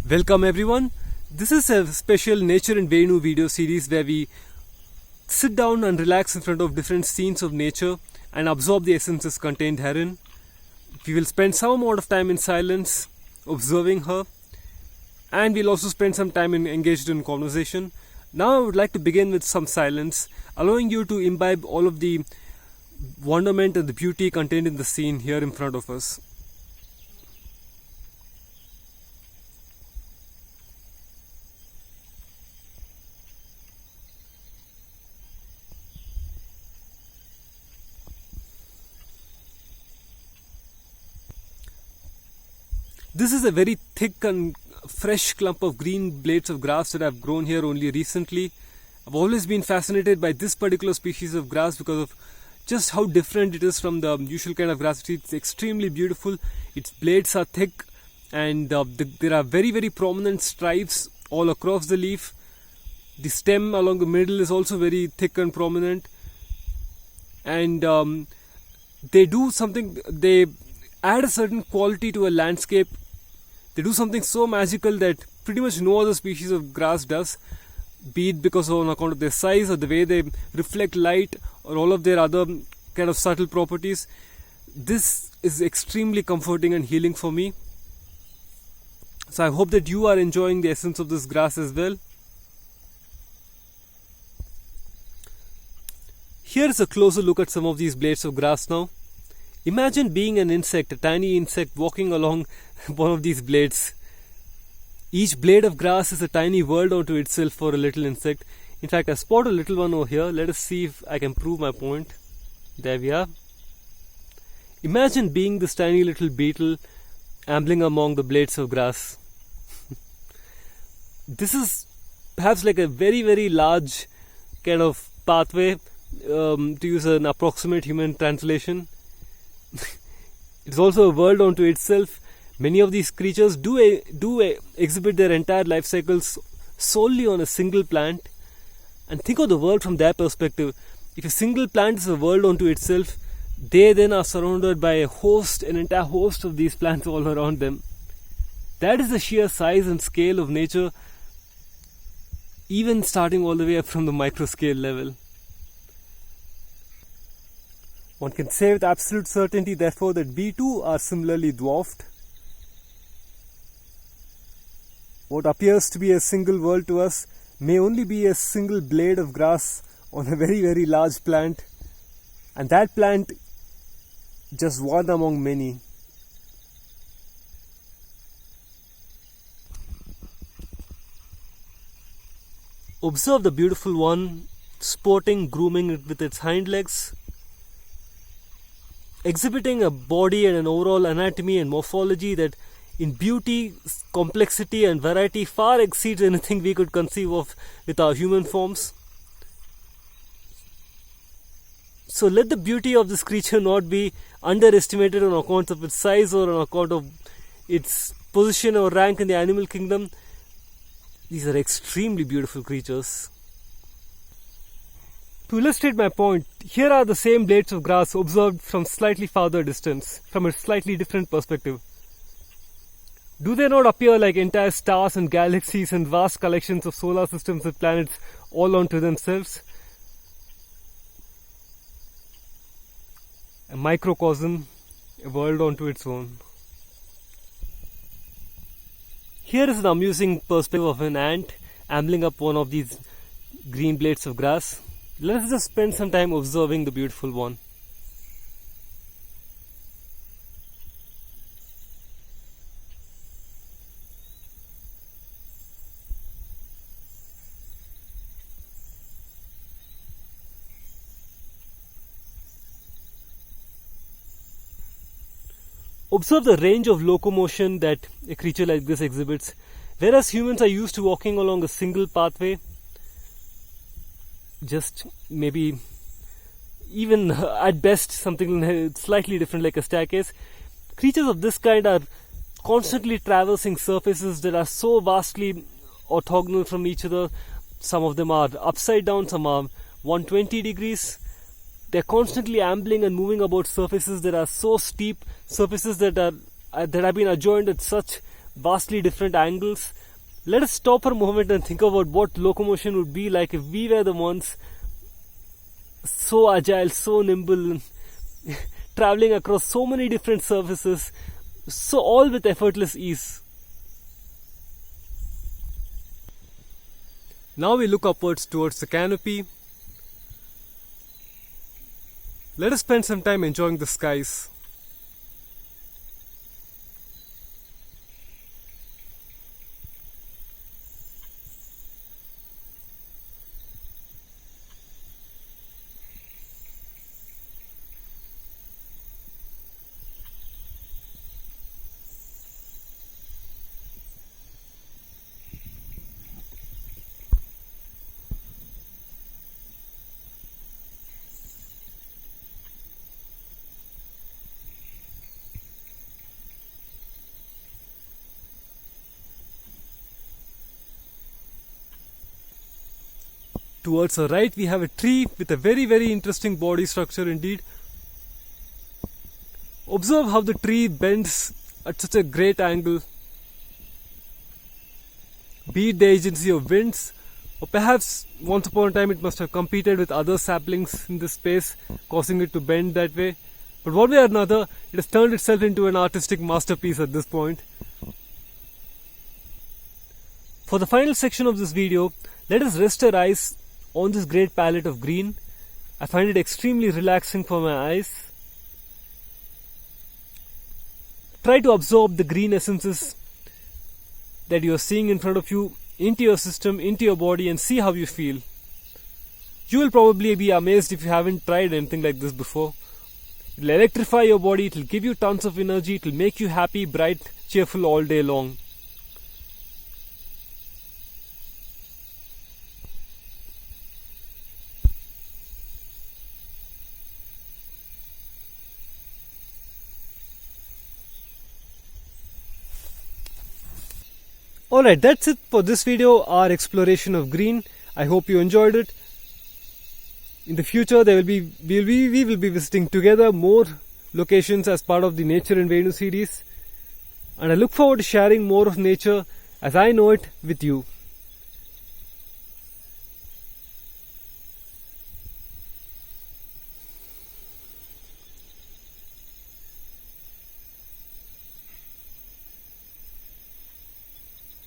Welcome everyone. This is a special Nature and Venu video series where we sit down and relax in front of different scenes of nature and absorb the essences contained herein. We will spend some amount of time in silence observing her, and we'll also spend some time engaged in conversation. Now I would like to begin with some silence, allowing you to imbibe all of the wonderment and the beauty contained in the scene here in front of us. This is a very thick and fresh clump of green blades of grass that have grown here only recently. I've always been fascinated by this particular species of grass because of just how different it is from the usual kind of grass. It's extremely beautiful. Its blades are thick, and there are very prominent stripes all across the leaf. The stem along the middle is also very thick and prominent, and they do something. They add a certain quality to a landscape. They do something so magical that pretty much no other species of grass does, be it because on account of their size or the way they reflect light or all of their other kind of subtle properties. This is extremely comforting and healing for me. So I hope that you are enjoying the essence of this grass as well. Here's a closer look at some of these blades of grass now. Imagine being an insect, a tiny insect walking along one of these blades. Each blade of grass is a tiny world unto itself for a little insect. In fact, I spot a little one over here. Let us see if I can prove my point. There we are. Imagine being this tiny little beetle ambling among the blades of grass. This is perhaps like a very large kind of pathway, to use an approximate human translation. It's also a world unto itself. Many of these creatures do exhibit their entire life cycles solely on a single plant. And think of the world from their perspective. If a single plant is a world unto itself, they then are surrounded by an entire host of these plants all around them. That is the sheer size and scale of nature, even starting all the way up from the micro scale level. One can say with absolute certainty, therefore, that we too are similarly dwarfed. What appears to be a single world to us may only be a single blade of grass on a very large plant, and that plant just one among many. Observe the beautiful one sporting, grooming with its hind legs, exhibiting a body and an overall anatomy and morphology that in beauty, complexity and variety far exceeds anything we could conceive of with our human forms. So let the beauty of this creature not be underestimated on account of its size or on account of its position or rank in the animal kingdom. These are extremely beautiful creatures. To illustrate my point, here are the same blades of grass observed from slightly farther distance, from a slightly different perspective. Do they not appear like entire stars and galaxies and vast collections of solar systems and planets all unto themselves? A microcosm, a world unto its own. Here is an amusing perspective of an ant ambling up one of these green blades of grass. Let's just spend some time observing the beautiful one. Observe the range of locomotion that a creature like this exhibits. Whereas humans are used to walking along a single pathway, just maybe even at best something slightly different like a staircase, creatures of this kind are constantly traversing surfaces that are so vastly orthogonal from each other. Some of them are upside down, some are 120 degrees. They're constantly ambling and moving about surfaces that are so steep, surfaces that have been adjoined at such vastly different angles. Let us stop for a moment and think about what locomotion would be like if we were the ones so agile, so nimble, traveling across so many different surfaces, so all with effortless ease. Now we look upwards towards the canopy. Let us spend some time enjoying the skies. Towards the right, we have a tree with a very interesting body structure indeed. Observe how the tree bends at such a great angle. Be it the agency of winds, or perhaps once upon a time it must have competed with other saplings in this space, causing it to bend that way. But one way or another, it has turned itself into an artistic masterpiece at this point. For the final section of this video, let us rest our eyes on this great palette of green. I find it extremely relaxing for my eyes. Try to absorb the green essences that you are seeing in front of you into your system, into your body, and see how you feel. You will probably be amazed if you haven't tried anything like this before. It will electrify your body, it will give you tons of energy, it will make you happy, bright, cheerful all day long. Alright, that's it for this video, our exploration of green. I hope you enjoyed it. In the future, we will be visiting together more locations as part of the Nature in Venu series. And I look forward to sharing more of nature as I know it with you.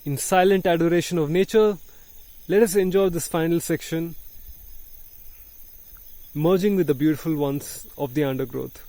In silent adoration of nature, let us enjoy this final section, merging with the beautiful ones of the undergrowth.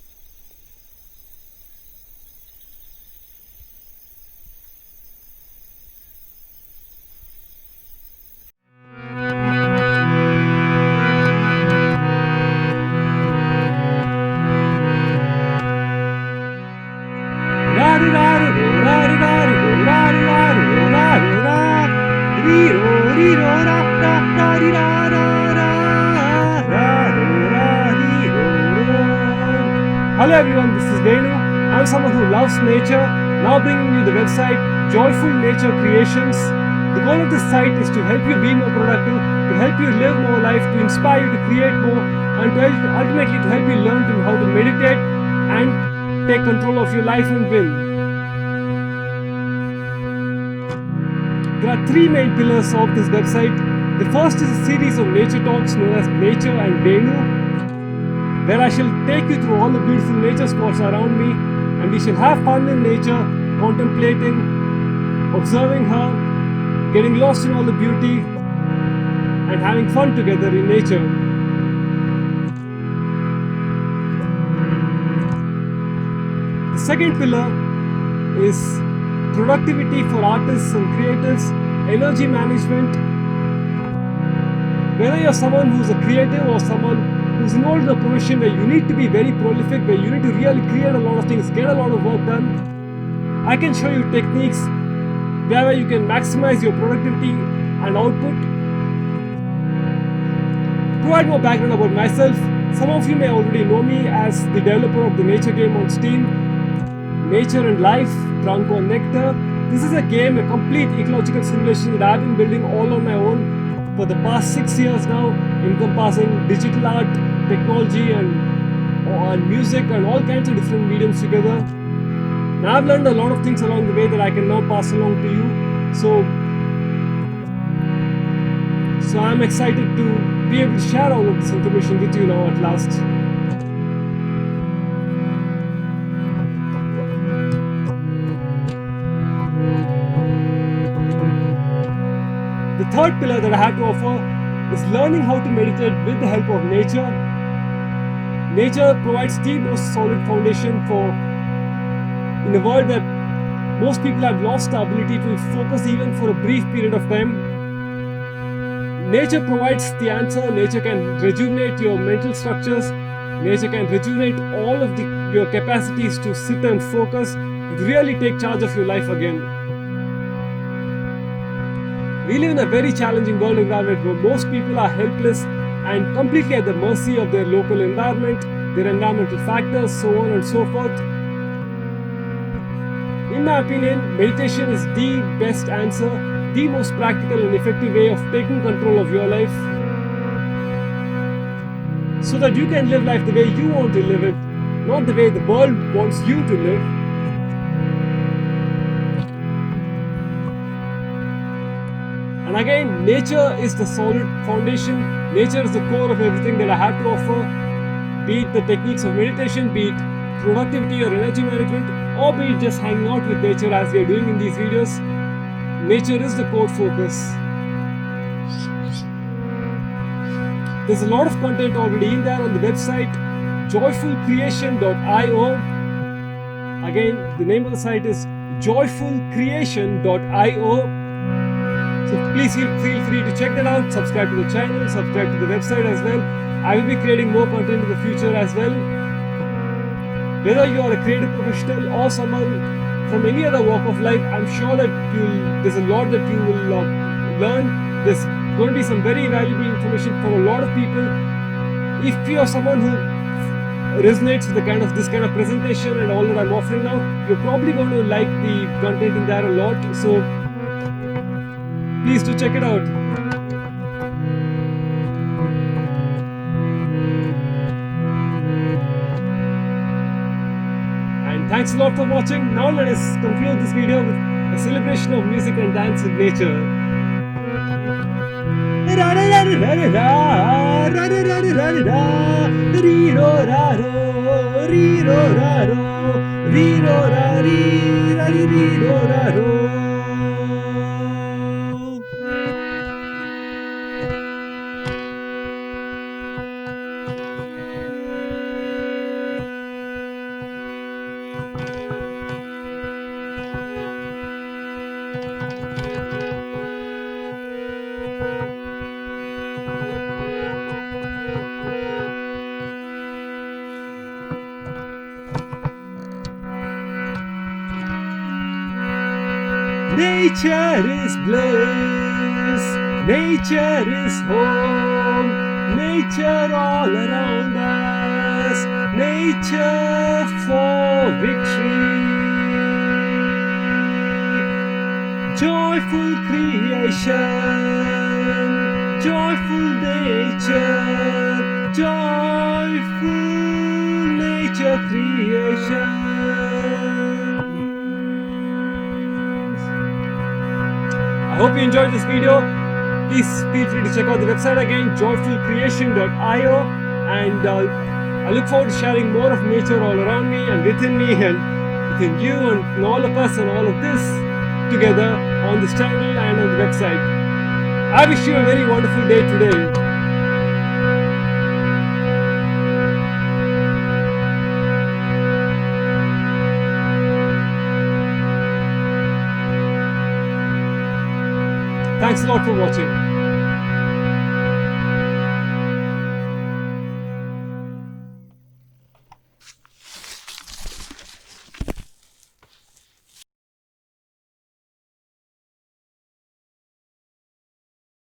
Hello everyone, this is Venu. I'm someone who loves nature, now bringing you the website Joyful Nature Creations. The goal of this site is to help you be more productive, to help you live more life, to inspire you to create more, and to ultimately to help you learn how to meditate and take control of your life and will. There are three main pillars of this website. The first is a series of nature talks known as Nature and Venu, where I shall take you through all the beautiful nature spots around me, and we shall have fun in nature, contemplating, observing her, getting lost in all the beauty, and having fun together in nature. The second pillar is productivity for artists and creators, energy management. Whether you're someone who's a creative or someone who's involved in a profession where you need to be very prolific, where you need to really create a lot of things, get a lot of work done, I can show you techniques where you can maximize your productivity and output. To provide more background about myself, some of you may already know me as the developer of the nature game on Steam, Nature and Life, Drunk on Nectar. This is a game, a complete ecological simulation that I've been building all on my own for the past 6 years now, encompassing digital art, technology and music and all kinds of different mediums together. Now I've learned a lot of things along the way that I can now pass along to you. So So I'm excited to be able to share all of this information with you now at last. The third pillar that I had to offer is learning how to meditate with the help of nature. Nature provides the most solid foundation in a world that most people have lost the ability to focus even for a brief period of time. Nature provides the answer. Nature can rejuvenate your mental structures. Nature can rejuvenate all of your capacities to sit and focus, really take charge of your life again. We live in a very challenging world environment where most people are helpless and completely at the mercy of their local environment, their environmental factors, so on and so forth. In my opinion, meditation is the best answer, the most practical and effective way of taking control of your life, so that you can live life the way you want to live it, not the way the world wants you to live. And again, nature is the solid foundation. Nature is the core of everything that I have to offer, be it the techniques of meditation, be it productivity or energy management, or be it just hanging out with nature as we are doing in these videos. Nature is the core focus. There's a lot of content already in there on the website joyfulcreation.io. Again, the name of the site is joyfulcreation.io. So please feel free to check that out, subscribe to the channel, subscribe to the website as well. I will be creating more content in the future as well. Whether you are a creative professional or someone from any other walk of life, I'm sure that there's a lot that you will learn. There's going to be some very valuable information for a lot of people. If you are someone who resonates with this kind of presentation and all that I'm offering now, you're probably going to like the content in there a lot. So please do check it out. And thanks a lot for watching. Now let us conclude this video with a celebration of music and dance with nature. Nature is bliss, nature is home, nature all around us, nature for victory. Joyful creation, joyful nature, joyful nature creation. I hope you enjoyed this video. Please feel free to check out the website again, joyfulcreation.io, and I look forward to sharing more of nature all around me and within me and within you and all of us and all of this together on this channel and on the website. I wish you a very wonderful day today. Thanks a lot for watching.